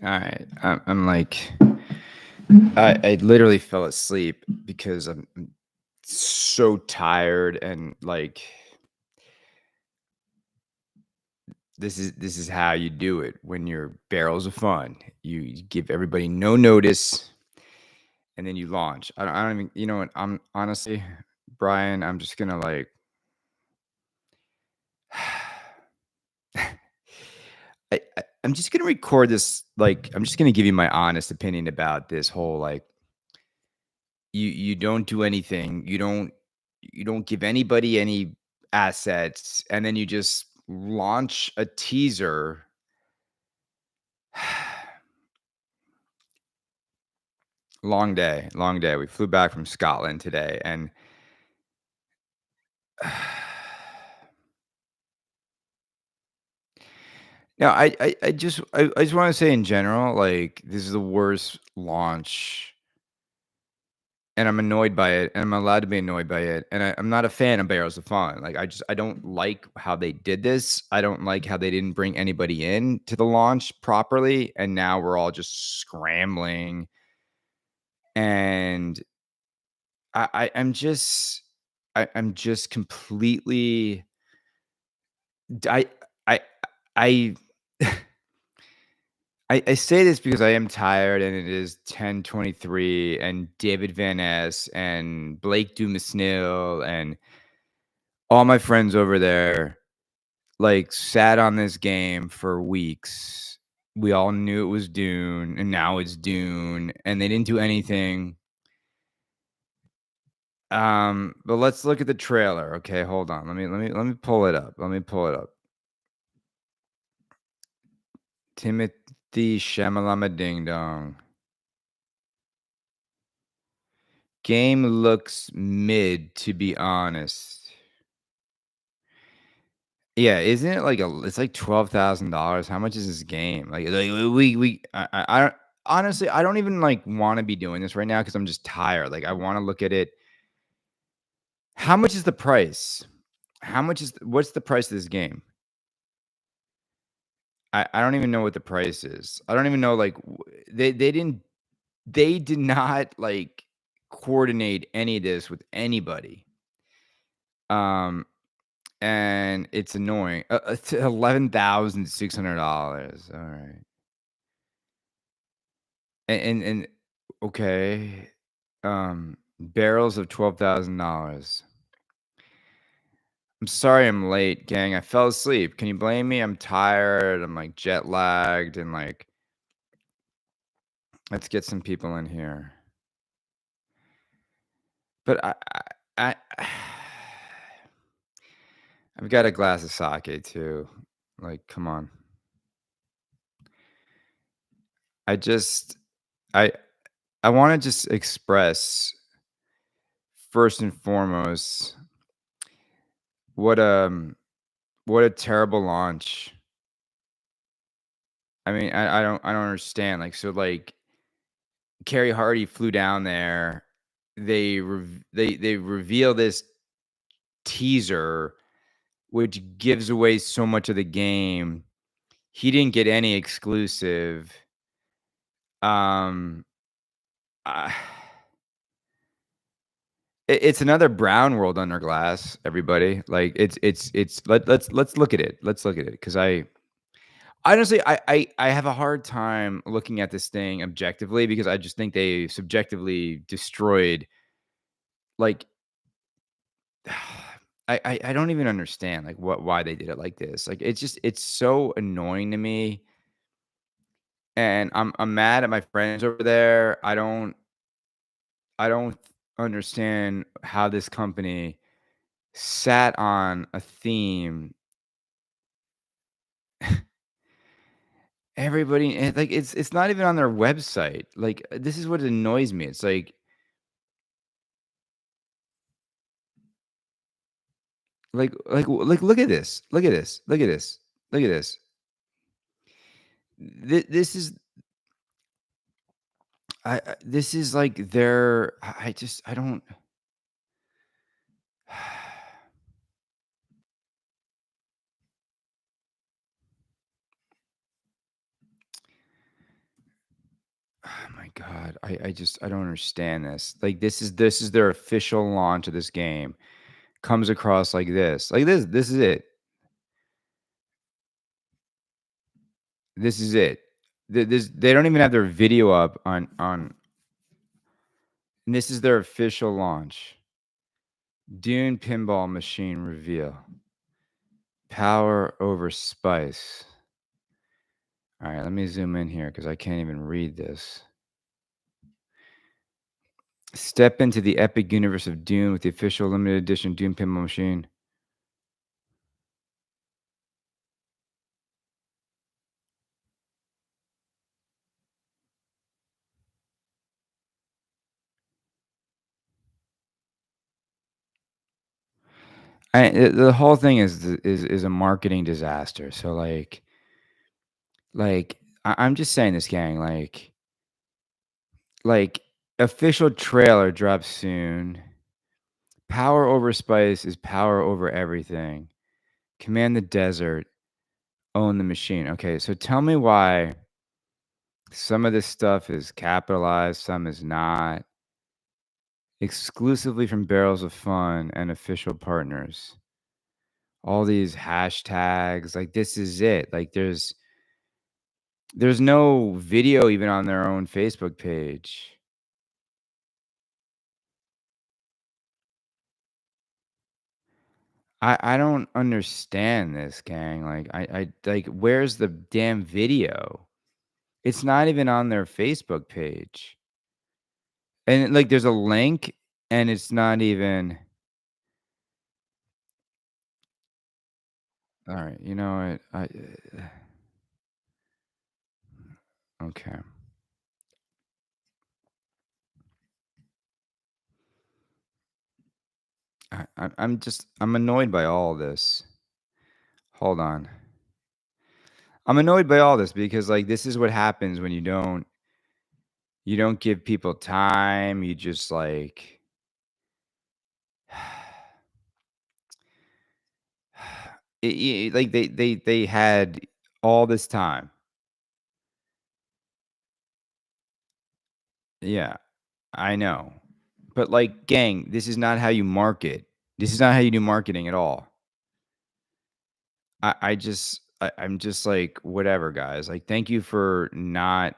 All right. I'm like, I literally fell asleep because I'm so tired and like this is how you do it when you're barrels of fun. You give everybody no notice and then you launch. I don't even you know what I'm honestly, Brian, I'm just gonna like I'm just gonna record this like I'm just gonna give you my honest opinion about this whole like you don't do anything. You don't give anybody any assets, and then you just launch a teaser. Long day, long day. We flew back from Scotland today, and now I just want to say in general, like this is the worst launch, and I'm annoyed by it, and I'm allowed to be annoyed by it, and I'm not a fan of Barrels of Fun. Like I don't like how they did this. I don't like how they didn't bring anybody in to the launch properly, and now we're all just scrambling. And I'm just completely I I I I say this because I am tired and it is 10:23 and David Van Ness and Blake Dumasnil and all my friends over there, like, sat on this game for weeks. We all knew it was Dune, and now it's Dune, and they didn't do anything. But let's look at the trailer. Okay, hold on. Let me pull it up. Let me pull it up. Timothy Shamalama Ding Dong. Game looks mid, to be honest. Yeah, isn't it like it's like $12,000? How much is this game? Like I don't honestly, I don't even like want to be doing this right now because I'm just tired. Like I want to look at it. How much is the price? What's the price of this game? I don't even know what the price is. I don't even know like they did not like coordinate any of this with anybody. Um and it's annoying. It's $11,600. All right. And okay, barrels of $12,000. I'm sorry I'm late, gang. I fell asleep. Can you blame me? I'm tired. I'm like jet lagged and like let's get some people in here. But I I've got a glass of sake too. Like, come on. I just I I want to just express first and foremost what what a terrible launch. I mean, I don't understand. Like so like Carrie Hardy flew down there. They reveal this teaser which gives away so much of the game. He didn't get any exclusive. Um I it's another brown world under glass, everybody. Like let's look at it. Let's look at it because I honestly I have a hard time looking at this thing objectively because I just think they subjectively destroyed like I don't even understand like why they did it like this. Like it's so annoying to me and I'm mad at my friends over there. I don't understand how this company sat on a theme. Everybody and, like, it's not even on their website. Like, this is what annoys me. It's like, look at this. Look at this. Look at this. Look at this. This is this is like their I just I don't my god. I don't understand this. Like, this is their official launch of this game. Comes across like this. Like, this is it. This is it. This they don't even have their video up on and this is their official launch. Dune pinball machine reveal. Power over spice. Alright, let me zoom in here because I can't even read this. Step into the epic universe of Dune with the official limited edition Dune pinball machine. The whole thing is a marketing disaster. So, I'm just saying this, gang, like, official trailer drops soon. Power over spice is power over everything. Command the desert, own the machine. Okay, so tell me why some of this stuff is capitalized, some is not. Exclusively from Barrels of Fun and official partners. All these hashtags, like, this is it. Like, there's no video even on their own Facebook page. I don't understand this, gang. Like, like, where's the damn video? It's not even on their Facebook page. And, like, there's a link, and it's not even alright, you know what? Okay. I'm annoyed by all this. Hold on. I'm annoyed by all this because, like, this is what happens when you don't give people time, you just, like like, they had all this time. Yeah, I know. But, like, gang, this is not how you market. This is not how you do marketing at all. I'm just like, "Whatever, guys." Like, thank you for not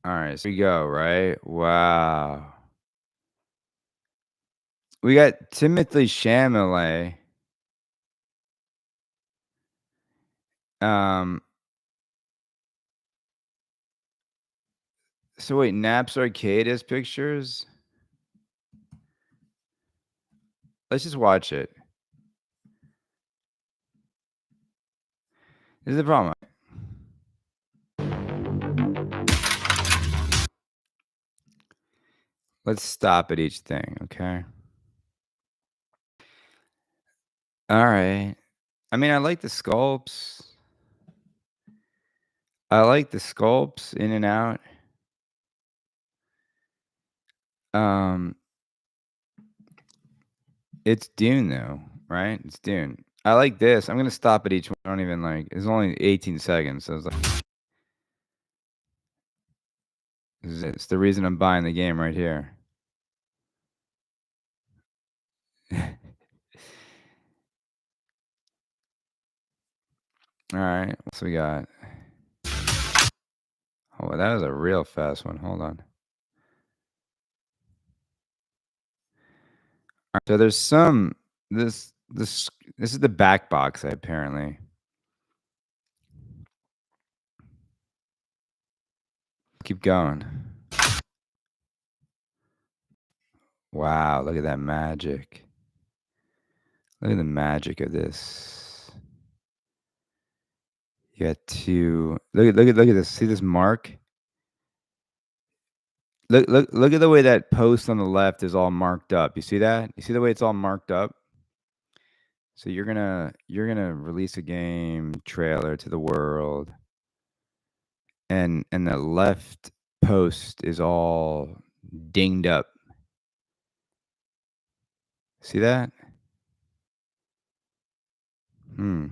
alright, so we go, right? Wow. We got Timothy Chalamet. Um, so wait, Naps Arcade has pictures? Let's just watch it. This is the problem. Let's stop at each thing, okay? Alright. I mean, I like the sculpts. I like the sculpts in and out. Um, it's Dune though, right? It's Dune. I like this. I'm gonna stop at each one. I don't even like it's only 18 seconds, so it's like it's the reason I'm buying the game right here. Alright, what we got? Oh, that was a real fast one. Hold on. So there's some this is the back box apparently. Keep going. Wow, look at that magic. Look at the magic of this. You got two look at this. See this mark? Look at the way that post on the left is all marked up. You see that? You see the way it's all marked up? So you're gonna release a game trailer to the world, and the left post is all dinged up. See that? Hmm.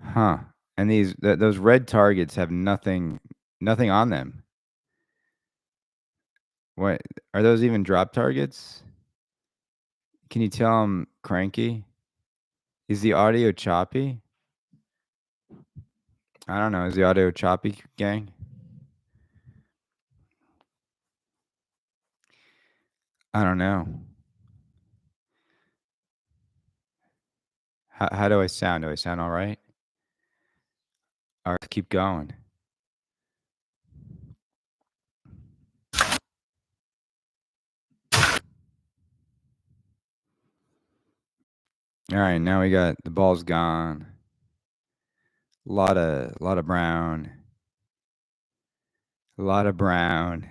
Huh. and those red targets have nothing on them. What are those even drop targets? Can you tell I'm cranky? Is the audio choppy? I don't know. Is the audio choppy, gang? I don't know. How do I sound? Do I sound all right? All right, keep going. All right, now we got the ball's gone. Lot of brown. A lot of brown.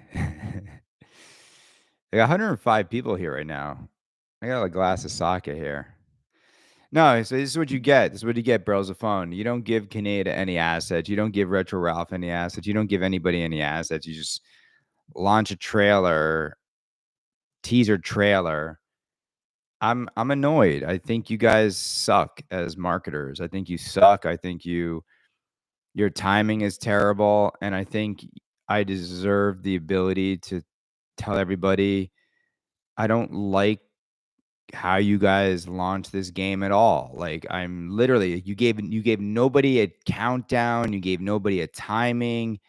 I got 105 people here right now. I got a glass of sake here. No, so this is what you get. This is what you get, Barrels of Phone. You don't give Kaneda any assets. You don't give Retro Ralph any assets. You don't give anybody any assets. You just launch a trailer, teaser trailer. I'm annoyed. I think you guys suck as marketers. I think you suck. I think your timing is terrible, and I think I deserve the ability to tell everybody I don't like how you guys launch this game at all. Like I'm literally you gave nobody a countdown, you gave nobody a timing,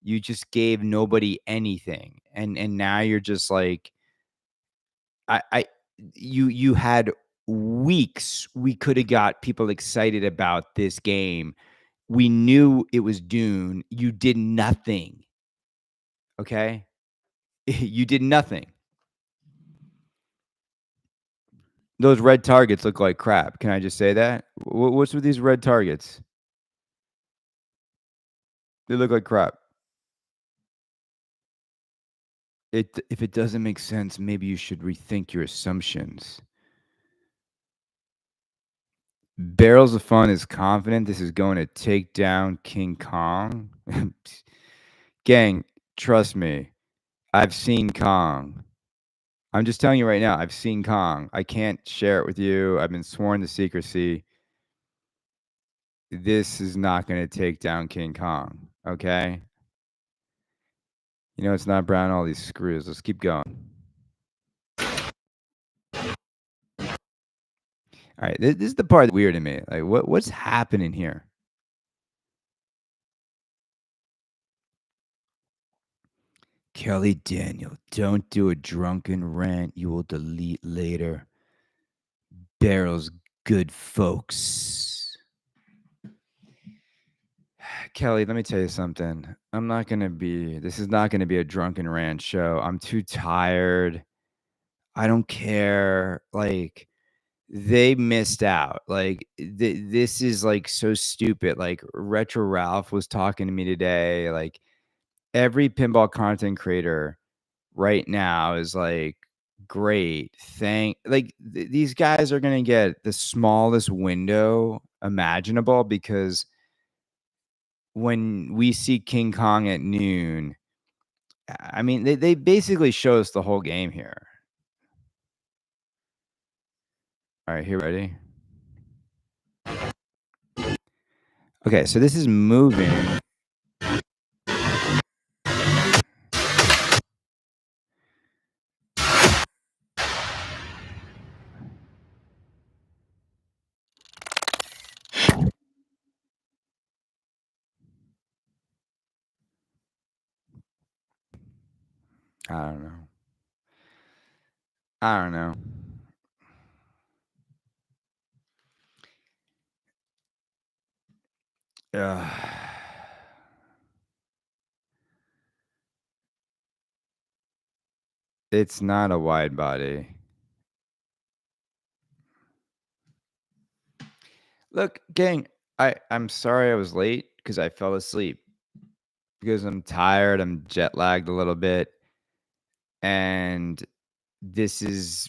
you just gave nobody anything. And now you're just like I you had weeks we could have got people excited about this game. We knew it was Dune. You did nothing. Okay? You did nothing. Those red targets look like crap. Can I just say that? What's with these red targets? They look like crap. If it doesn't make sense, maybe you should rethink your assumptions. Barrels of Fun is confident this is going to take down King Kong. Gang, trust me. I've seen Kong. I'm just telling you right now, I've seen Kong. I can't share it with you. I've been sworn to secrecy. This is not going to take down King Kong. Okay? You know, it's not brown, all these screws. Let's keep going. All right. This is the part that's weird to me. Like, what's happening here? Kelly Daniel, don't do a drunken rant you will delete later. Barrel's good folks. Kelly, let me tell you something. This is not going to be a drunken rant show. I'm too tired. I don't care. Like, they missed out. Like, this is like so stupid. Like, Retro Ralph was talking to me today. Like, every pinball content creator right now is like, great. These guys are going to get the smallest window imaginable because when we see King Kong at noon, I mean, they basically show us the whole game here. All right, here, ready? Okay, so this is moving. I don't know. I don't know. Ugh. It's not a wide body. Look, gang, I'm sorry I was late because I fell asleep because I'm tired. I'm jet lagged a little bit, and this is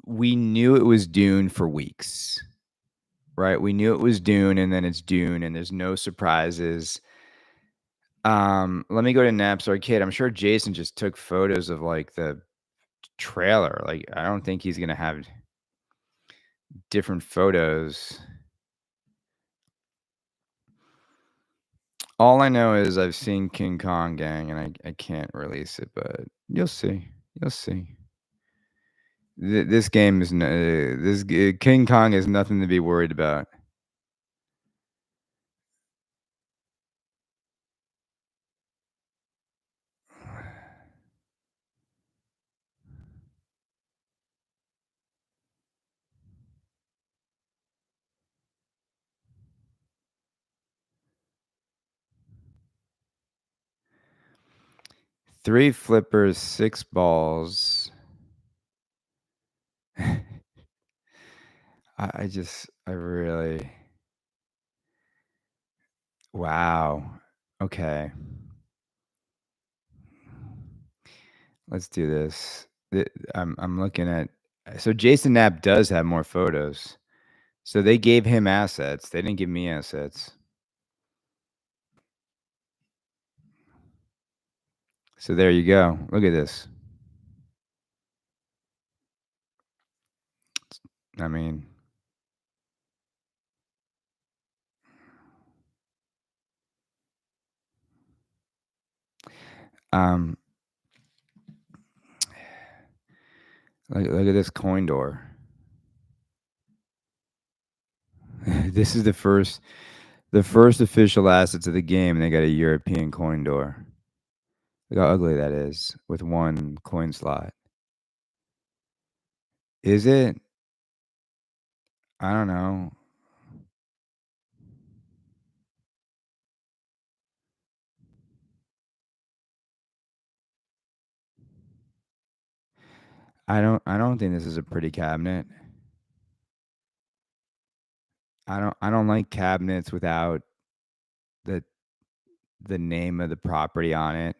we knew it was Dune for weeks, right? We knew it was Dune, and then it's Dune, and there's no surprises. Let me go to Naps Arcade. I'm sure Jason just took photos of like the trailer. Like, I don't think he's gonna have different photos. All I know is I've seen King Kong Gang, and I can't release it, but you'll see. You'll see. This game is King Kong is nothing to be worried about. 3 flippers, 6 balls. I really wow. Okay. Let's do this. I'm looking at so Jason Knapp does have more photos. So they gave him assets. They didn't give me assets. So there you go. Look at this. I mean, um, look at this coin door. This is the first official assets of the game, and they got a European coin door. Look how ugly that is with one coin slot. Is it? I don't know. I don't think this is a pretty cabinet. I don't like cabinets without the the name of the property on it.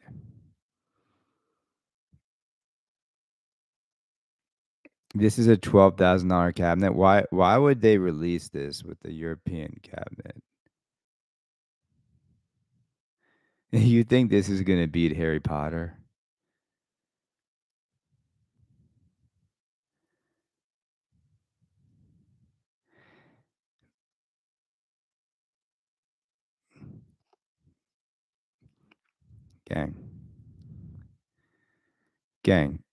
This is a $12,000 cabinet. Why would they release this with the European cabinet? You think this is gonna beat Harry Potter? Gang. Gang.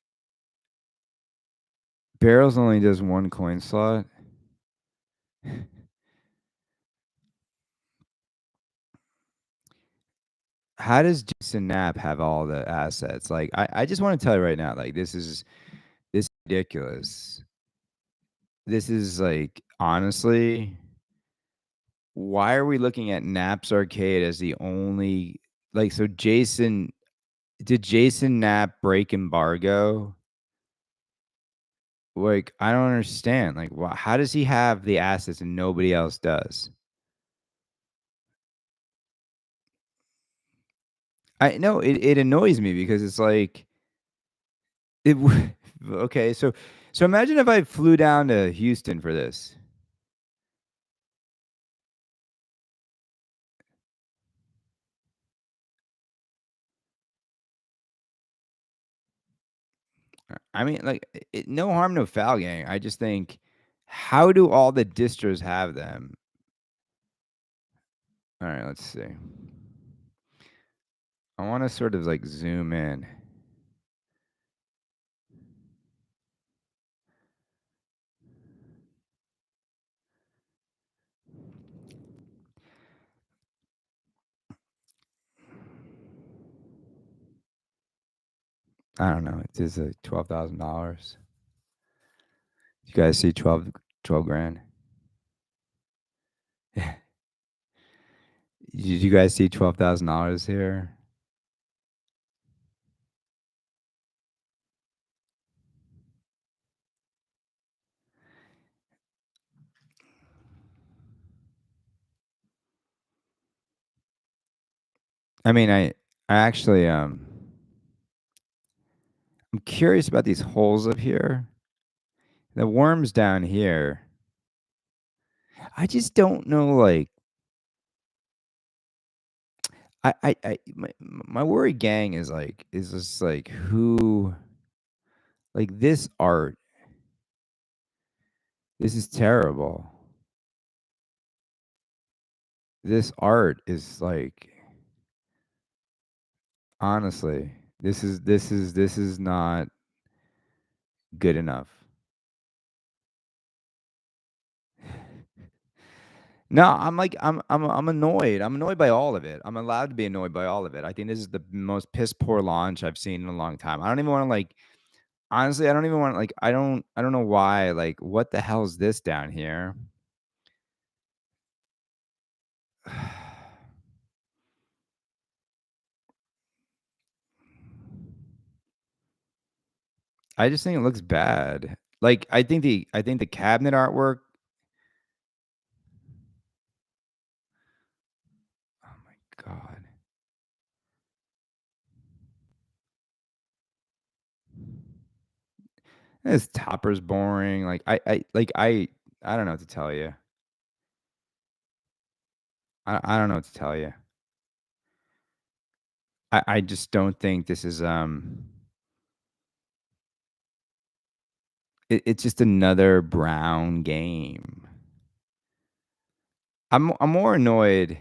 Barrels only does 1 coin slot? How does Jason Knapp have all the assets? Like, I just wanna tell you right now, like, this is ridiculous. This is, like, honestly, why are we looking at Knapp's Arcade as the only like, so Jason did Jason Knapp break embargo? Like, I don't understand, like, how does he have the assets and nobody else does? I know it annoys me because it's like, it w okay, so imagine if I flew down to Houston for this. I mean, like, no harm, no foul, gang. I just think, how do all the distros have them? Alright, let's see. I wanna sort of, like, zoom in. I don't know, it is, like, $12,000. You guys see 12 grand? Did you guys see $12,000 here? I mean, I actually, I'm curious about these holes up here. The worms down here. I just don't know, like, my worry, gang, is just like who, like this art. This is terrible. This art is like. Honestly, this is not good enough. No, I'm like I'm annoyed. I'm annoyed by all of it. I'm allowed to be annoyed by all of it. I think this is the most piss poor launch I've seen in a long time. I don't even wanna, like honestly, I don't even want like, I don't know why, like, what the hell is this down here? I just think it looks bad. Like, I think the cabinet artwork. Oh my god. This topper's boring. Like, I don't know what to tell you. I don't know what to tell you. I just don't think this is, it's just another brown game. I'm more annoyed.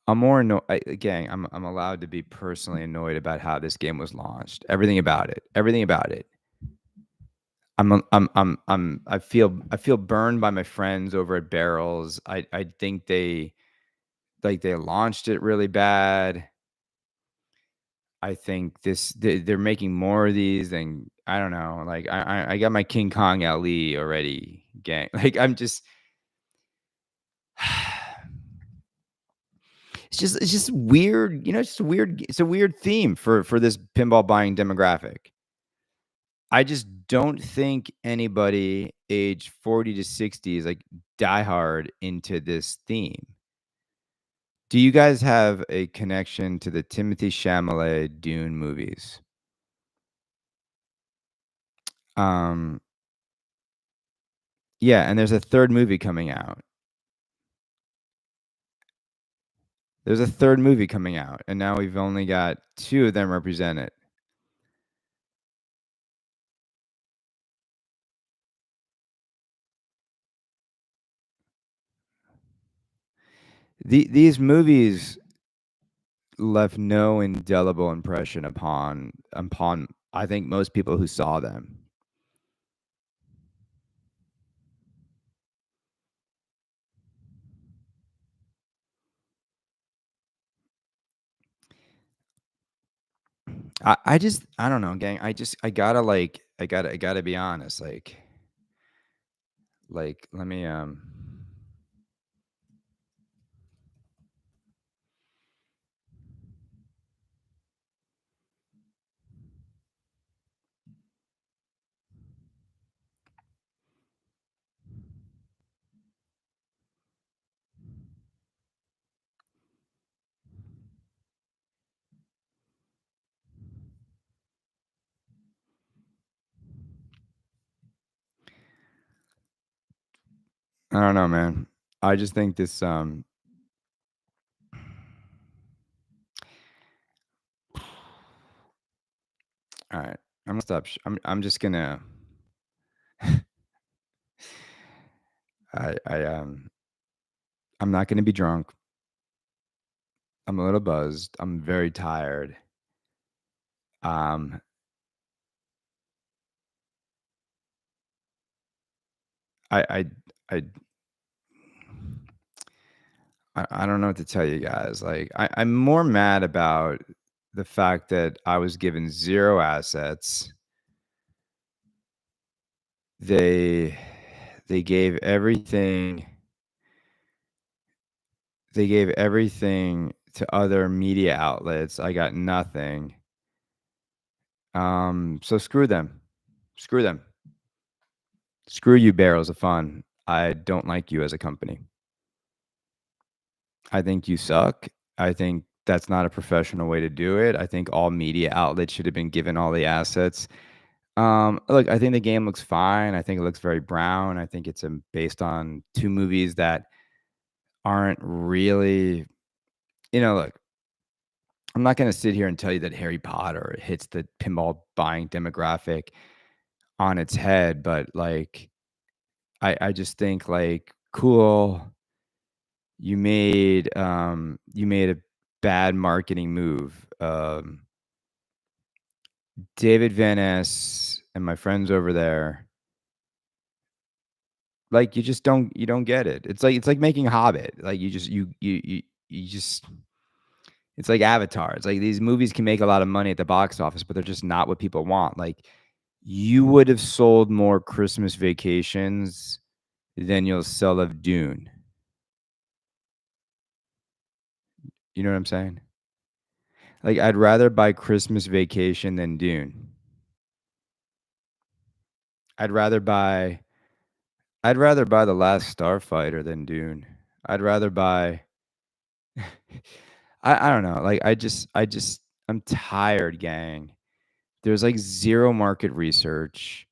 I'm more annoyed. Again, I'm allowed to be personally annoyed about how this game was launched. Everything about it. Everything about it. I feel burned by my friends over at Barrels. I think they launched it really bad. I think they're making more of these than I don't know. Like I got my King Kong LE already, gang. Like I'm just it's just weird. It's just weird. It's a weird theme for this pinball buying demographic. I just don't think anybody age 40 to 60 is like diehard into this theme. Do you guys have a connection to the Timothy Chalamet Dune movies? Um, yeah, and there's a third movie coming out. There's a third movie coming out, and now we've only got 2 of them represented. These movies left no indelible impression upon I think most people who saw them. I don't know, gang. I gotta I gotta be honest. Let me I don't know, man. I just think this all right. I'm gonna stop. I'm just gonna. I'm not gonna be drunk. I'm a little buzzed. I'm very tired. Um, I I I I don't know what to tell you guys. Like I'm more mad about the fact that I was given 0 assets. They they gave everything they gave everything to other media outlets. I got nothing. So screw them. Screw them. Screw you, Barrels of Fun. I don't like you as a company. I think you suck. I think that's not a professional way to do it. I think all media outlets should have been given all the assets. Look, I think the game looks fine. I think it looks very brown. I think it's based on 2 movies that aren't really, look, I'm not going to sit here and tell you that Harry Potter hits the pinball buying demographic on its head, but like, I just think like, cool. You made bad marketing move. David Van Ness and my friends over there, like, you don't get it. It's like making Hobbit. Like, you just you just it's like Avatar. It's like these movies can make a lot of money at the box office, but they're just not what people want. Like, you would have sold more Christmas Vacations than you'll sell of Dune. You know what I'm saying? Like, I'd rather buy Christmas Vacation than Dune. I'd rather buy I'd rather buy The Last Starfighter than Dune. I'd rather buy I don't know, like, I'm tired, gang. There's, like, 0 market research.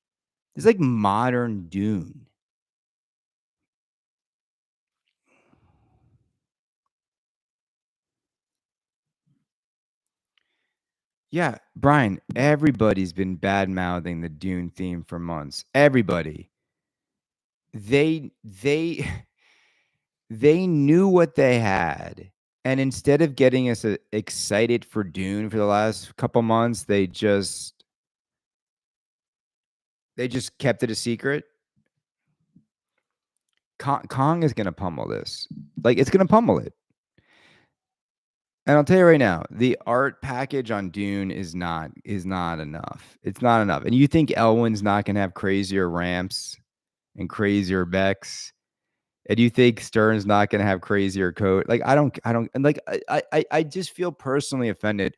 It's like modern Dune. Yeah, Brian, everybody's been bad-mouthing the Dune theme for months. Everybody. They they knew what they had, and instead of getting us, excited for Dune for the last couple months, they just kept it a secret. Kong is gonna pummel this. Like, it's gonna pummel it. And I'll tell you right now, the art package on Dune is not enough. It's not enough. And you think Elwyn's not gonna have crazier ramps and crazier Becks? And you think Stern's not gonna have crazier code? Like, I don't and, like, I just feel personally offended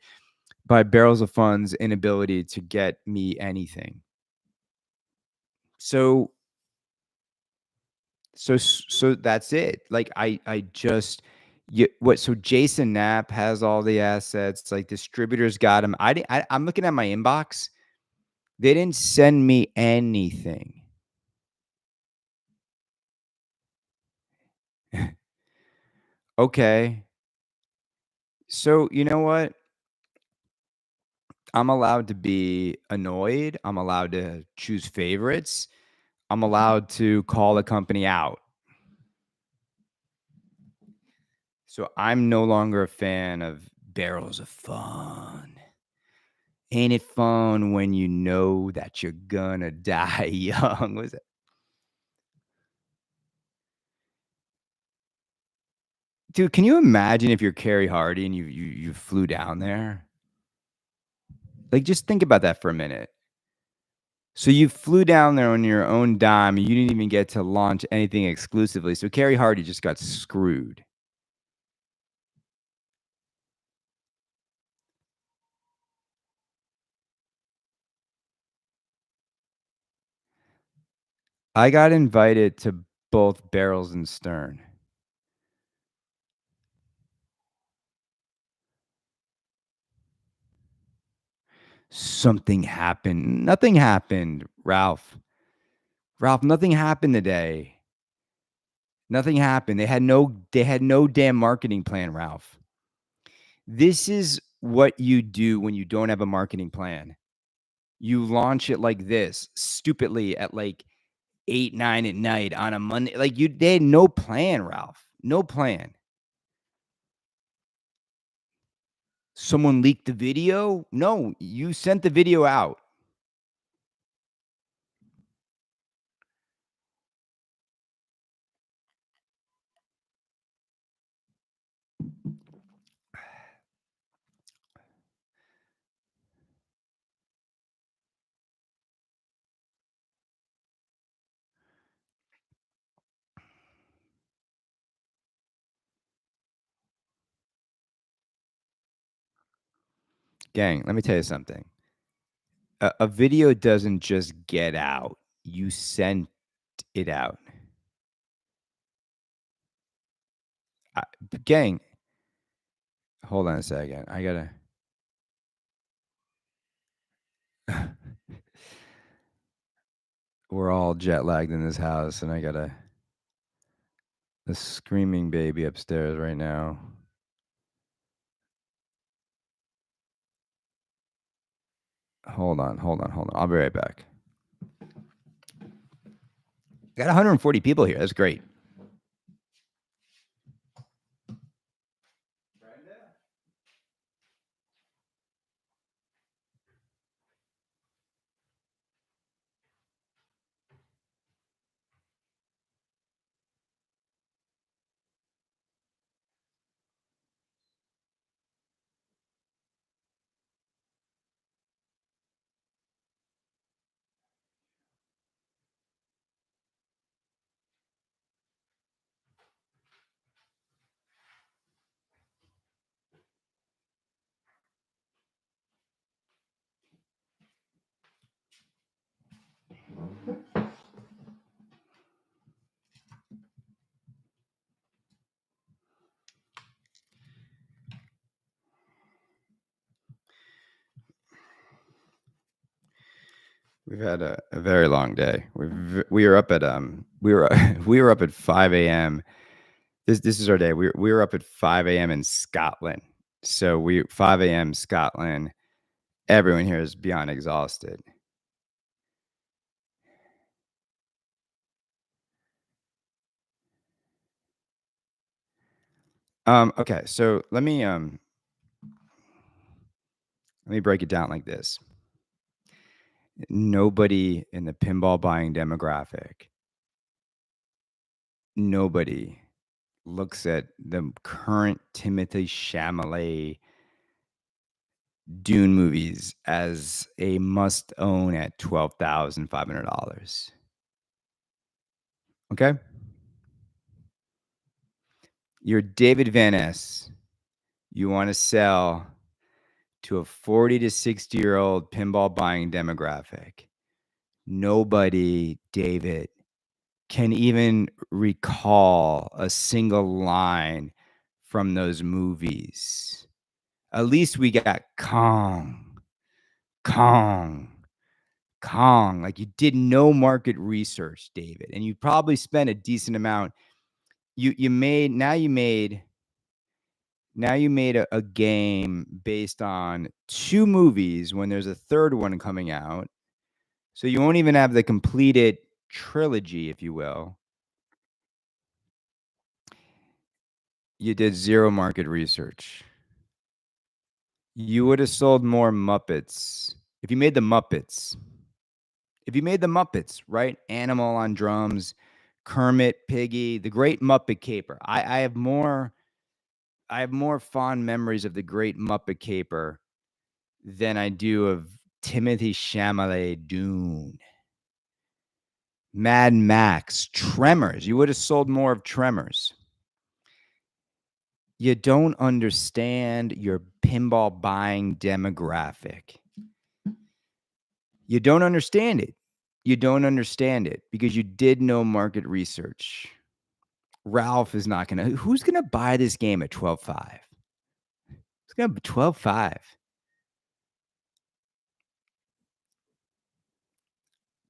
by Barrels of Fun's inability to get me anything. So so that's it. Like, I just you what so Jason Knapp has all the assets, like, distributors got him. I'm looking at my inbox. They didn't send me anything. Okay. So, you know what? I'm allowed to be annoyed. I'm allowed to choose favorites. I'm allowed to call a company out. So I'm no longer a fan of Barrels of Fun. Ain't it fun when you know that you're gonna die young? Was it? Dude, can you imagine if you're Carrie Hardy and you flew down there? Like, just think about that for a minute. So you flew down there on your own dime, and you didn't even get to launch anything exclusively. So Carrie Hardy just got screwed. I got invited to both Barrels and Stern. Something happened. Nothing happened, Ralph. Ralph, nothing happened today. Nothing happened. They had no damn marketing plan, Ralph. This is what you do when you don't have a marketing plan. You launch it like this, stupidly at like 8, 9 at night on a Monday. Like, they had no plan, Ralph. No plan. Someone leaked the video? No, you sent the video out. Gang, let me tell you something. A video doesn't just get out. You sent it out. I, gang, hold on a second. I gotta. We're all jet lagged in this house, and I got a screaming baby upstairs right now. Hold on. I'll be right back. Got 140 people here. That's great. We've had a very long day. We were up at we were we were up at 5 a.m. This is our day. We were up at 5 a.m. in Scotland. So we 5 a.m. Scotland. Everyone here is beyond exhausted. Okay, so let me break it down like this. Nobody in the pinball buying demographic, nobody looks at the current Timothy Chalamet Dune movies as a must own at $12,500. Okay? You're David Van Ness. You want to sell to a 40 to 60-year-old pinball buying demographic. Nobody, David, can even recall a single line from those movies. At least we got Kong, Kong, Kong. Like you did no market research, David, and you probably spent a decent amount. You made now you made a game based on two movies when there's a third one coming out. So you won't even have the completed trilogy, if you will. You did zero market research. You would have sold more Muppets if you made the Muppets. If you made the Muppets, right? Animal on drums, Kermit, Piggy, the Great Muppet Caper. I have more fond memories of the Great Muppet Caper than I do of Timothy Chalamet Dune. Mad Max, Tremors. You would have sold more of Tremors. You don't understand your pinball buying demographic. You don't understand it. You don't understand it because you did no market research. Ralph is not going to. Who's going to buy this game at 12.5? It's going to be 12.5.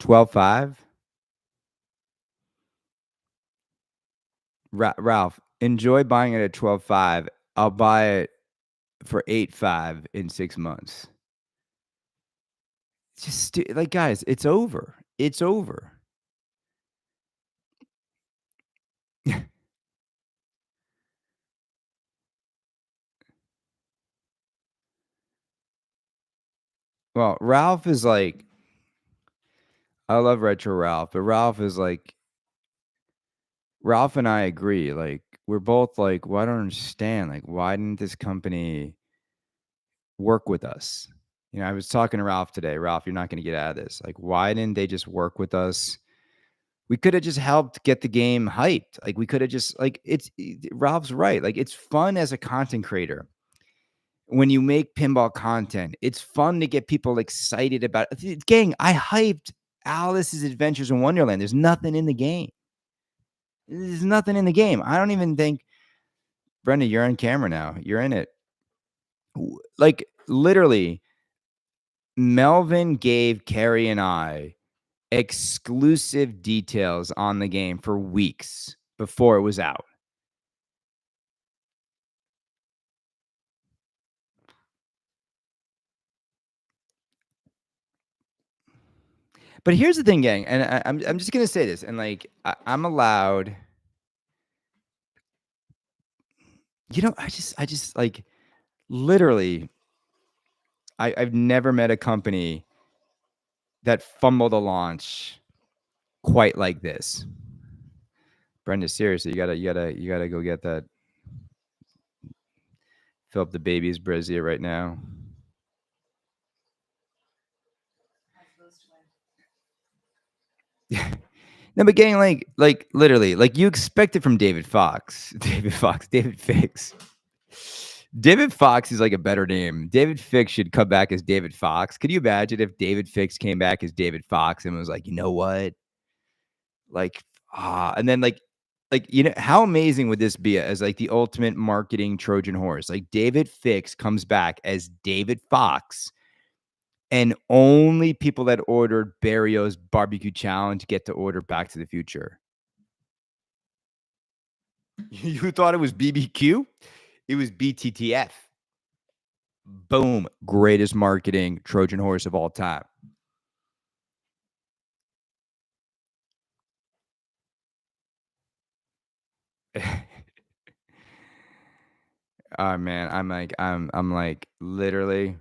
12.5. Ralph, enjoy buying it at 12.5. I'll buy it for 8.5 in 6 months. It's just like, guys, it's over. It's over. Well, Ralph is like, I love retro Ralph, but Ralph is like, Ralph and I agree. Like, we're both like, well, I don't understand. Like, why didn't this company work with us? You know, I was talking to Ralph today. Ralph, you're not going to get out of this. Like, why didn't they just work with us? We could have just helped get the game hyped. Like, we could have just, like, Ralph's right. Like, it's fun as a content creator. When you make pinball content, it's fun to get people excited about it. Gang, I hyped Alice's Adventures in Wonderland. There's nothing in the game. There's nothing in the game. I don't even think, Brenda, you're on camera now. You're in it. Like, literally, Melvin gave Carrie and I exclusive details on the game for weeks before it was out. But here's the thing, gang, and I'm just gonna say this, and like I'm allowed. You know, I just like literally. I've never met a company that fumbled a launch quite like this. Brenda, seriously, you gotta go get that. Fill up the baby's brazier right now. No, but getting like literally, like you expect it from David Fox. David Fix. David Fox is like a better name. David Fix should come back as David Fox. Could you imagine if David Fix came back as David Fox and was like, you know what? Like, and then like, you know, how amazing would this be as like the ultimate marketing Trojan horse? Like David Fix comes back as David Fox and only people that ordered Barrio's Barbecue Challenge get to order Back to the Future. You thought it was BBQ? It was BTTF. Boom, greatest marketing Trojan horse of all time. Oh man, I'm literally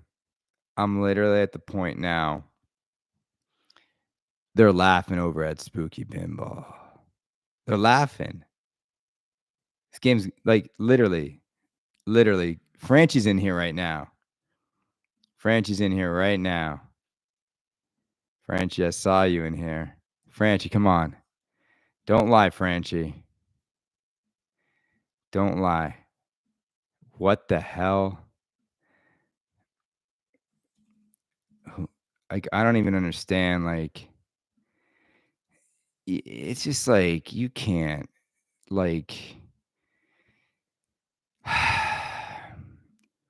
at the point now. They're laughing over at Spooky Pinball. They're laughing. This game's like literally. Franchi's in here right now. Franchi's in here right now. Franchi, I saw you in here. Franchi, come on. Don't lie, Franchi. Don't lie. What the hell? Like, I don't even understand. Like, it's just like you can't. Like,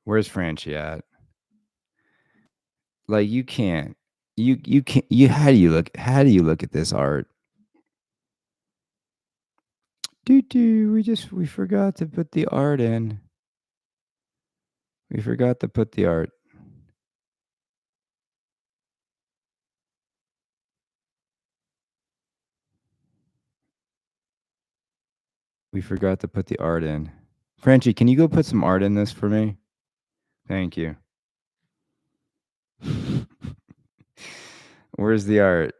where's Franchi at? Like, you can't. You can't. You how do you look? How do you look at this art? Doo. We forgot to put the art in. We forgot to put the art. We forgot to put the art in. Franchi, can you go put some art in this for me? Thank you. Where's the art?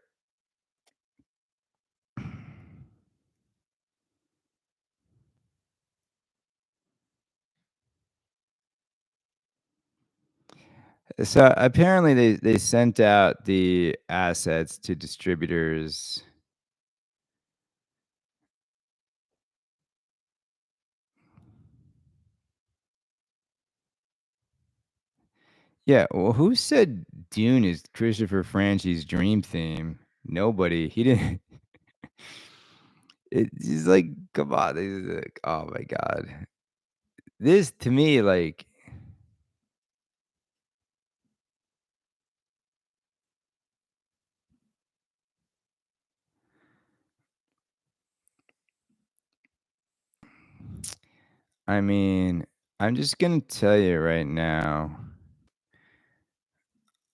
So apparently they sent out the assets to distributors. Yeah, well, who said Dune is Christopher Franchi's dream theme? Nobody. He didn't. He's like, come on. He's like, oh my god. This to me, like, I mean, I'm just gonna tell you right now.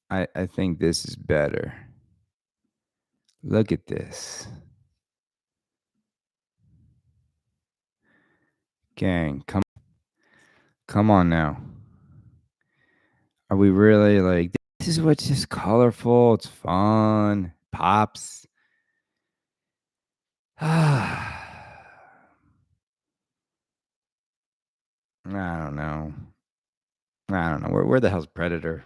I think this is better. Look at this. Gang, come on now. Are we really like this is what's just colorful, it's fun, pops. I don't know. I don't know. Where the hell's Predator?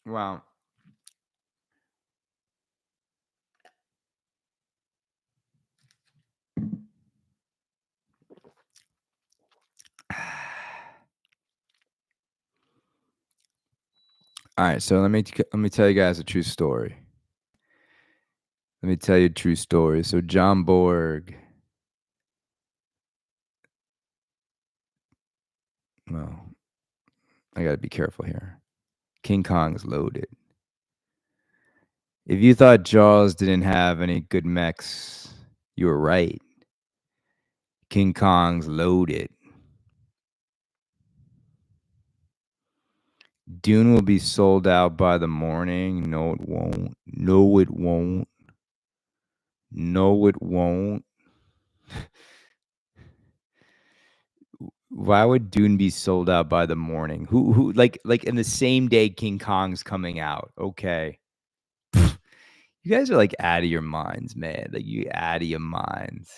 Well, all right, so let me tell you guys a true story. Let me tell you a true story. So John Borg, well, I gotta be careful here. King Kong's loaded. If you thought Jaws didn't have any good mechs, you were right. King Kong's loaded. Dune will be sold out by the morning. No, it won't. No, it won't. No, it won't. Why would Dune be sold out by the morning? Who like in the same day King Kong's coming out? Okay. You guys are like out of your minds, man. Like you out of your minds.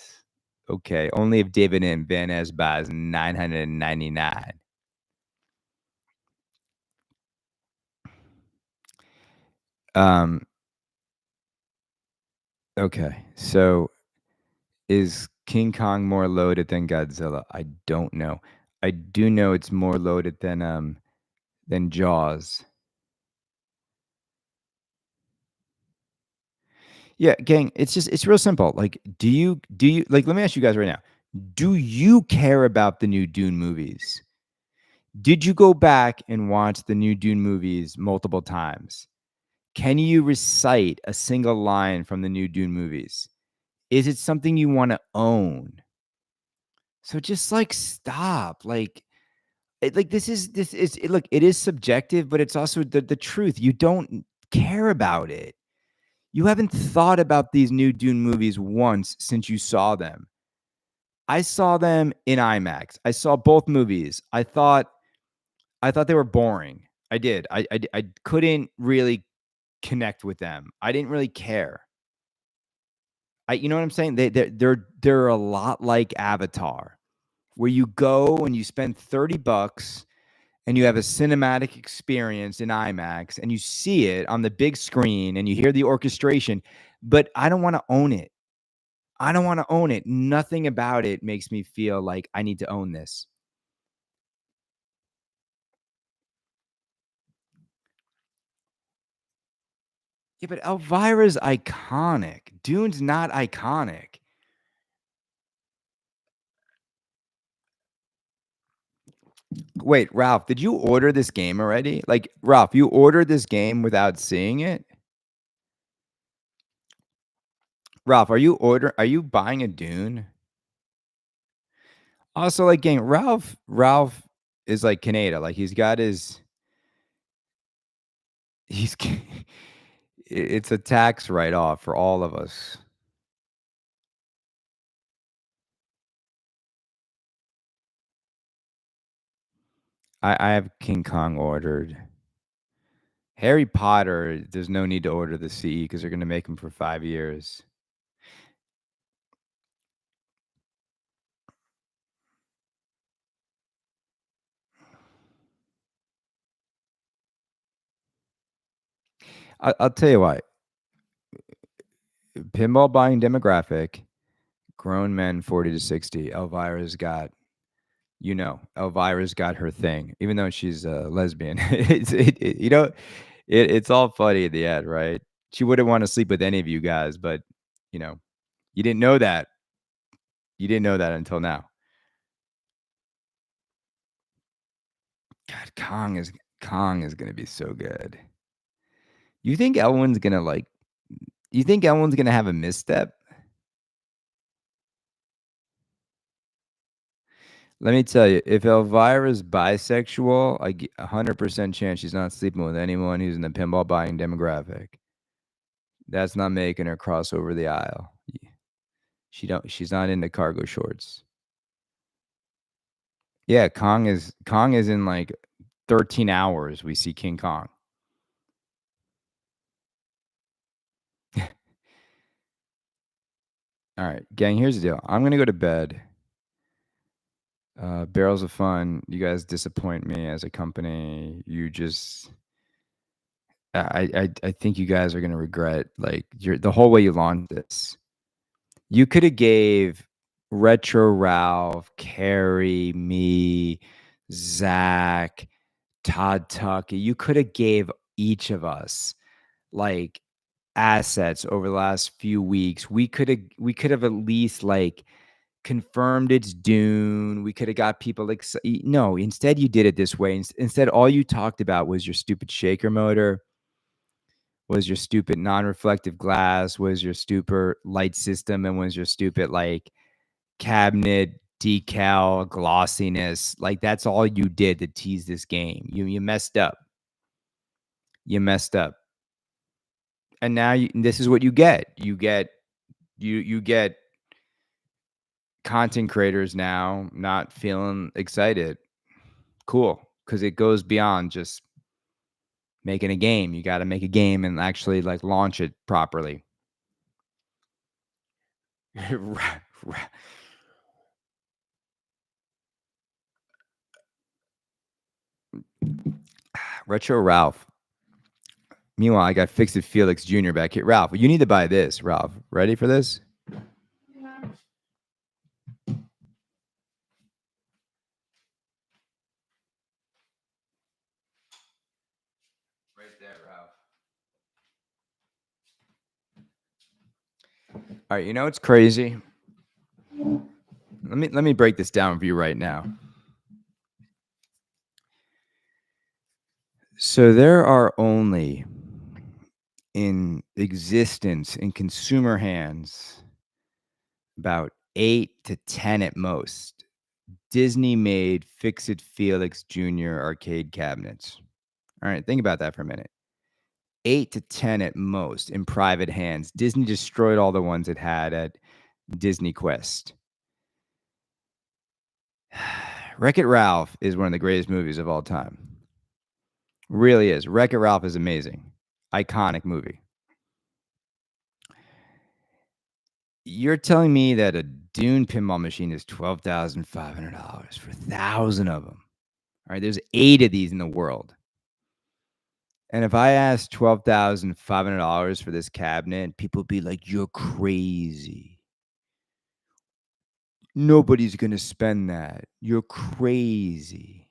Okay. Only if David and Van Ness buys 999. Um, okay. So is King Kong more loaded than Godzilla? I don't know. I do know it's more loaded than Jaws. Yeah, gang, it's real simple. Like, do you like let me ask you guys right now. Do you care about the new Dune movies? Did you go back and watch the new Dune movies multiple times? Can you recite a single line from the new Dune movies? Is it something you wanna own? So just, like, stop, like, this is look, it is subjective, but it's also the truth. You don't care about it. You haven't thought about these new Dune movies once since you saw them. I saw them in IMAX. I saw both movies. I thought they were boring. I did. I couldn't really connect with them. I didn't really care. You know what I'm saying? They're a lot like Avatar, where you go and you spend $30 and you have a cinematic experience in IMAX and you see it on the big screen and you hear the orchestration, but I don't wanna own it. I don't wanna own it. Nothing about it makes me feel like I need to own this. Yeah, but Elvira's iconic. Dune's not iconic. Wait, Ralph, did you order this game already? Like, Ralph, you ordered this game without seeing it? Ralph, are you buying a Dune? Also, like, gang, Ralph is like Kaneda. Like, he's it's a tax write-off for all of us. I have King Kong ordered. Harry Potter, there's no need to order the CE because they're gonna make them for 5 years. I'll tell you what, pinball buying demographic, grown men 40 to 60. Elvira's got her thing, even though she's a lesbian. It's all funny at the end, right? She wouldn't wanna sleep with any of you guys, but, you know, you didn't know that. You didn't know that until now. God, Kong is gonna be so good. You think Elwyn's gonna, like you think Elwyn's gonna have a misstep? Let me tell you, if Elvira's bisexual, 100% chance she's not sleeping with anyone who's in the pinball buying demographic. That's not making her cross over the aisle. She's not into cargo shorts. Yeah, Kong is in, like, 13 hours, we see King Kong. Alright, gang, here's the deal. I'm gonna go to bed. Barrels of fun. You guys disappoint me as a company. I think you guys are gonna regret, like, the whole way you launched this. You coulda gave Retro Ralph, Carrie, me, Zach, Todd Tuck, you coulda gave each of us, like, assets over the last few weeks. We could have at least, like, confirmed it's Dune. We coulda got people no, instead you did it this way. Instead, all you talked about was your stupid shaker motor, was your stupid non-reflective glass, was your stupid light system, and was your stupid, like, cabinet decal glossiness. Like, that's all you did to tease this game. You messed up. You messed up. And now this is what you get. You get content creators now not feeling excited. Cool, because it goes beyond just making a game. You got to make a game and actually, like, launch it properly. Ra- ra- Retro Ralph. Meanwhile, I got Fix It Felix Jr. back here. Ralph, you need to buy this. Ralph, ready for this? Right there, Ralph. All right, you know what's crazy? Let me break this down for you right now. So there are only in existence in consumer hands about 8 to 10 at most Disney made Fix It Felix Jr. arcade cabinets. All right, think about that for a minute. 8 to 10 at most in private hands. Disney destroyed all the ones it had at Disney Quest. Wreck-It Ralph is one of the greatest movies of all time. Really is. Wreck-It Ralph is amazing. Iconic movie. You're telling me that a Dune pinball machine is $12,500 for 1,000 of them. All right, there's 8 of these in the world. And if I asked $12,500 for this cabinet, people would be like, "You're crazy. Nobody's gonna spend that. You're crazy."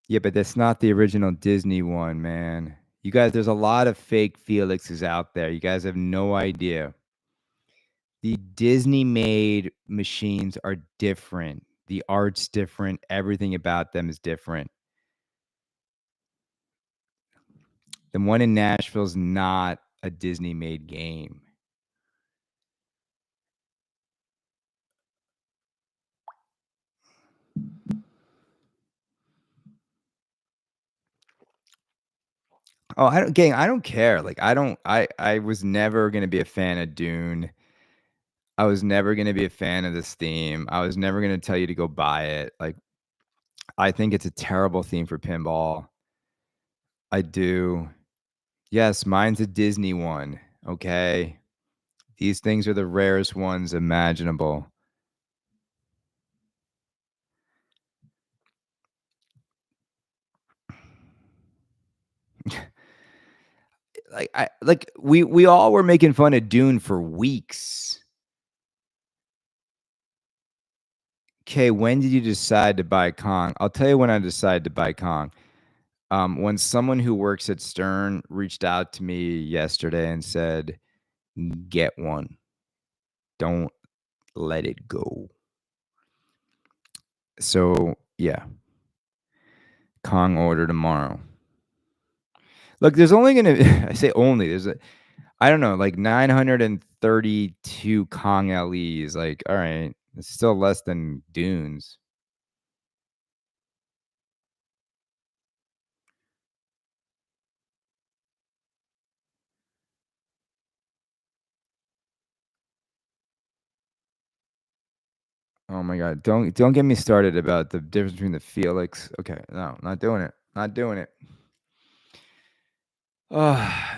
Yeah, but that's not the original Disney one, man. You guys, there's a lot of fake Felixes out there. You guys have no idea. The Disney-made machines are different. The art's different. Everything about them is different. The one in Nashville is not a Disney-made game. Oh, I don't care. Like, I was never gonna be a fan of Dune. I was never gonna be a fan of this theme. I was never gonna tell you to go buy it. Like, I think it's a terrible theme for pinball. I do. Yes, mine's a Disney one, okay? These things are the rarest ones imaginable. We all were making fun of Dune for weeks. Okay, when did you decide to buy Kong? I'll tell you when I decided to buy Kong. When someone who works at Stern reached out to me yesterday and said, "Get one. Don't let it go." So, yeah, Kong order tomorrow. Look, there's only gonna I say only, I don't know, like 932 Kong LEs. Like, all right, it's still less than Dunes. Oh my god, don't get me started about the difference between the Felix. Okay, no, not doing it. Not doing it.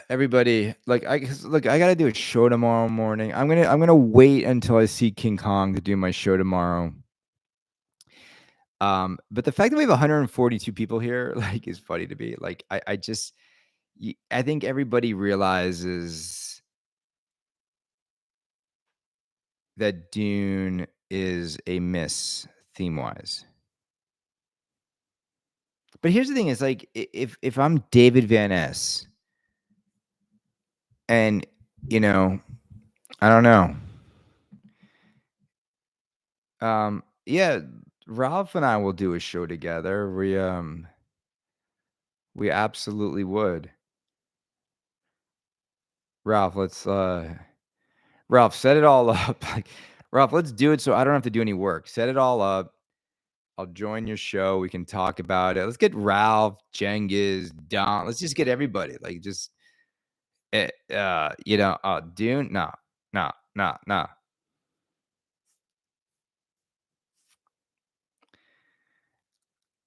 Everybody, like, 'cause look, I gotta do a show tomorrow morning. I'm gonna wait until I see King Kong to do my show tomorrow. But the fact that we have 142 people here, like, is funny to me. Like, I just, I think everybody realizes that Dune is a miss theme wise. But here's the thing: is like, if I'm David Van Ness, and you know, I don't know. Yeah, Ralph and I will do a show together. We absolutely would. Ralph, Ralph, set it all up. Like, Ralph, let's do it so I don't have to do any work. Set it all up. I'll join your show. We can talk about it. Let's get Ralph, Cengiz, Don. Let's just get everybody. Like, just Dune. No, no, no, no.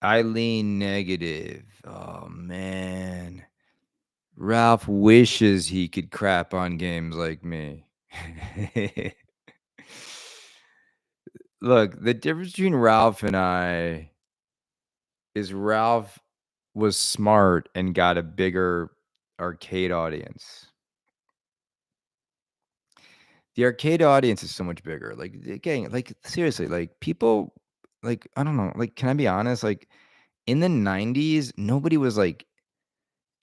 I lean negative. Oh man. Ralph wishes he could crap on games like me. Look, the difference between Ralph and I is Ralph was smart and got a bigger arcade audience. The arcade audience is so much bigger. Like, again, like, seriously, like, people, like, I don't know, like, can I be honest? Like, in the 90s, nobody was like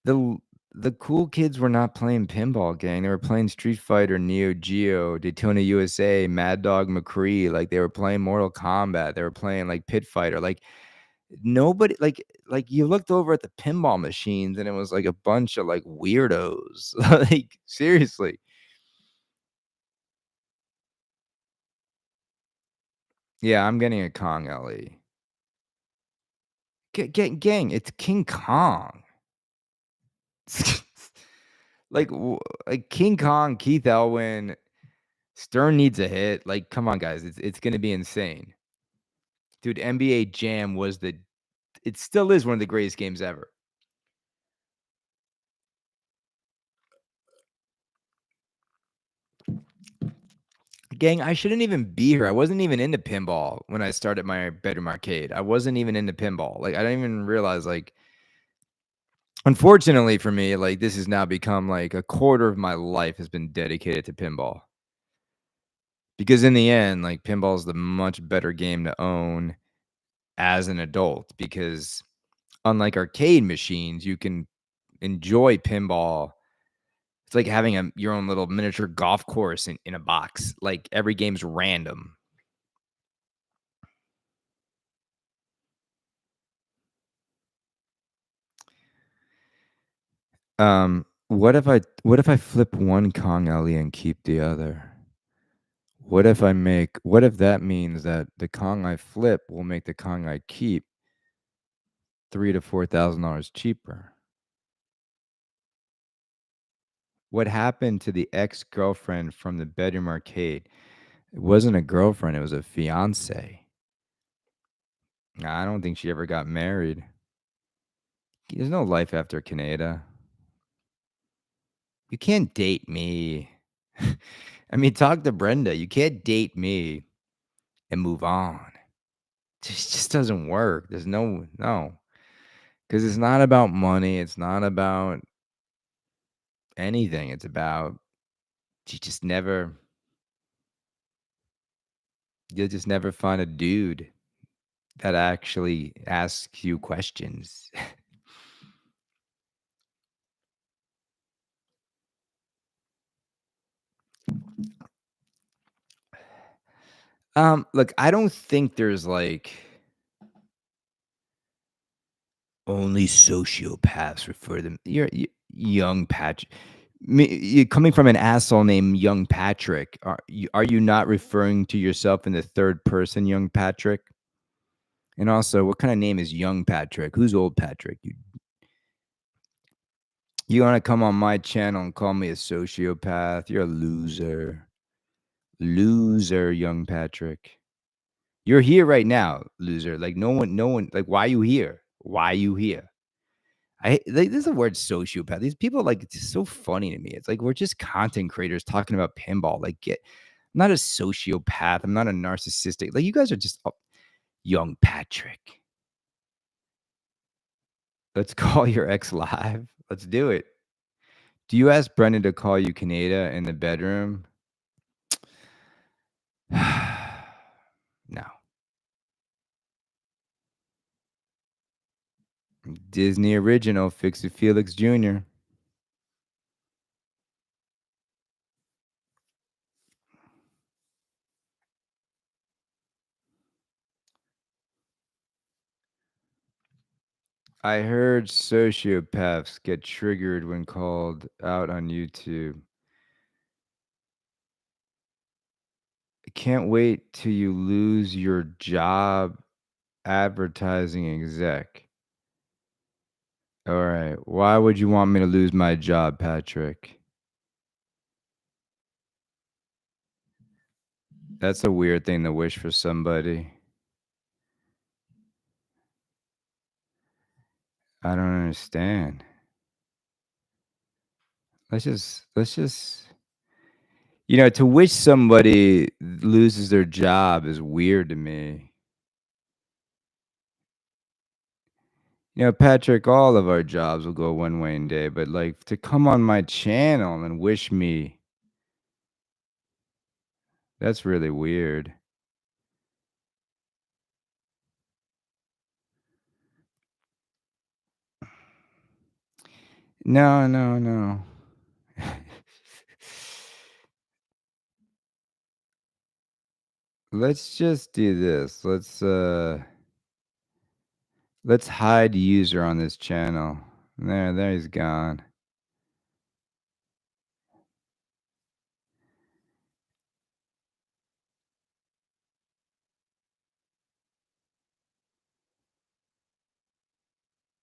the the cool kids were not playing pinball, gang. They were playing Street Fighter, Neo Geo, Daytona USA, Mad Dog McCree. Like they were playing Mortal Kombat. They were playing like Pit Fighter. Like nobody, like you looked over at the pinball machines and it was like a bunch of like weirdos. Like seriously. Yeah, I'm getting a Kong LE. Gang, it's King Kong. Like, like King Kong, Keith Elwin, Stern needs a hit. Like, come on, guys, it's gonna be insane, dude. NBA Jam was the, it still is one of the greatest games ever. Gang, I shouldn't even be here. I wasn't even into pinball when I started my bedroom arcade. I wasn't even into pinball. Like, I didn't even realize. Like, unfortunately for me, like this has now become like a quarter of my life has been dedicated to pinball. Because in the end, like pinball is the much better game to own as an adult because unlike arcade machines, you can enjoy pinball. It's like having your own little miniature golf course in a box. Like every game's random. What if I flip one Kong Alley and keep the other? What if that means that the Kong I flip will make the Kong I keep $3,000 to $4,000 cheaper? What happened to the ex-girlfriend from the bedroom arcade? It wasn't a girlfriend, it was a fiance. I don't think she ever got married. There's no life after Kaneda. You can't date me. I mean, talk to Brenda. You can't date me and move on. Just doesn't work. There's no, because it's not about money. It's not about anything. It's about you just never, you'll just never find a dude that actually asks you questions. Look, I don't think there's like only sociopaths refer to them. You're young Patrick. You coming from an asshole named Young Patrick. Are you not referring to yourself in the third person, Young Patrick? And also, what kind of name is Young Patrick? Who's old Patrick? You want to come on my channel and call me a sociopath? You're a loser. Loser, Young Patrick. You're here right now, loser. Like no one. Like why are you here? Why are you here? Like this is the word sociopath. These people like it's just so funny to me. It's like we're just content creators talking about pinball. Like I'm not a sociopath. I'm not a narcissistic. Like you guys are just Young Patrick. Let's call your ex live. Let's do it. Do you ask Brendan to call you Kaneda in the bedroom? No. Disney original, Fix It Felix Jr. I heard sociopaths get triggered when called out on YouTube. I can't wait till you lose your job advertising exec. All right. Why would you want me to lose my job, Patrick? That's a weird thing to wish for somebody. I don't understand. Let's just to wish somebody loses their job is weird to me. Patrick, all of our jobs will go one way one day, but like to come on my channel and wish me, that's really weird. No, no, no. Let's just do this. Let's hide user on this channel. There he's gone.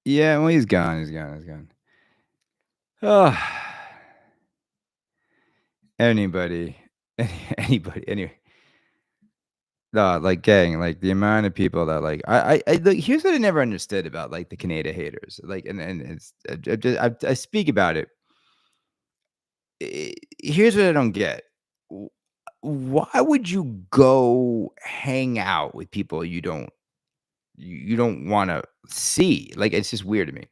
Yeah, well, he's gone, he's gone. Oh, anybody, anybody, anyway. No, like, gang, like, the amount of people that, like I look, here's what I never understood about, like, the Kaneda haters, like, and it's I speak about it. Here's what I don't get. W Why would you go hang out with people you don't wanna see? Like, it's just weird to me.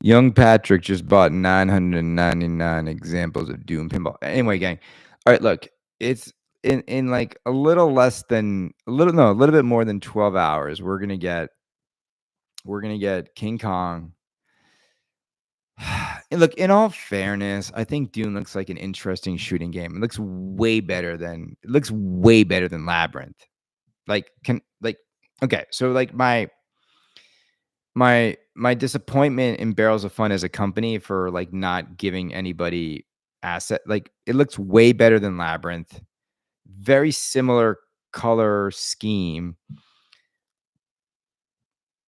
Young Patrick just bought 999 examples of Doom Pinball. Anyway, gang. Alright, look, it's in, like, a little bit more than 12 hours, we're gonna get King Kong. And look, in all fairness, I think Dune looks like an interesting shooting game. It looks way better than Labyrinth. Okay, so, like, my disappointment in Barrels of Fun as a company for, like, not giving anybody it looks way better than Labyrinth. Very similar color scheme.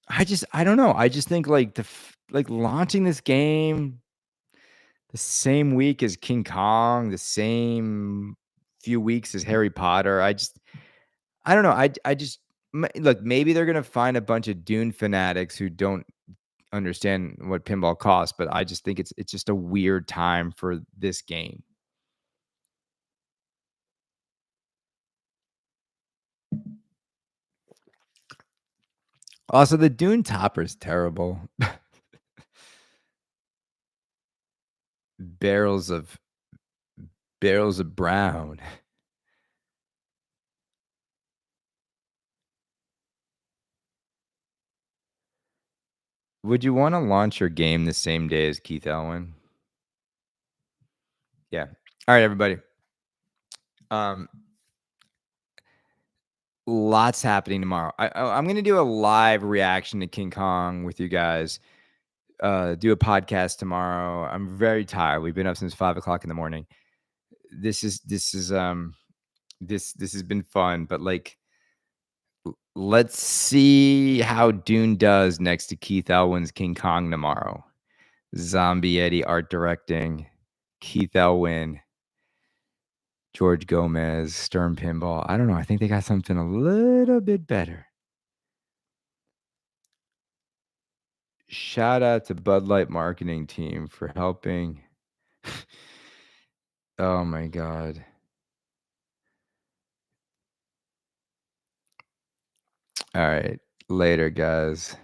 I don't know. I just think, like, launching this game the same week as King Kong, the same few weeks as Harry Potter, I don't know. I just look, maybe they're gonna find a bunch of Dune fanatics who don't understand what pinball costs, but I just think it's just a weird time for this game. Also, the Dune topper is terrible. Barrels of barrels of brown. Would you wanna launch your game the same day as Keith Elwin? Yeah. Alright, everybody. Um, Lots happening tomorrow. I'm gonna do a live reaction to King Kong with you guys. Do a podcast tomorrow. I'm very tired. We've been up since 5 o'clock in the morning. This has been fun, but, like, let's see how Dune does next to Keith Elwin's King Kong tomorrow. Zombie Eddie art directing, Keith Elwin, George Gomez, Stern Pinball. I don't know. I think they got something a little bit better. Shout out to Bud Light marketing team for helping. Oh my god. All right. Later, guys.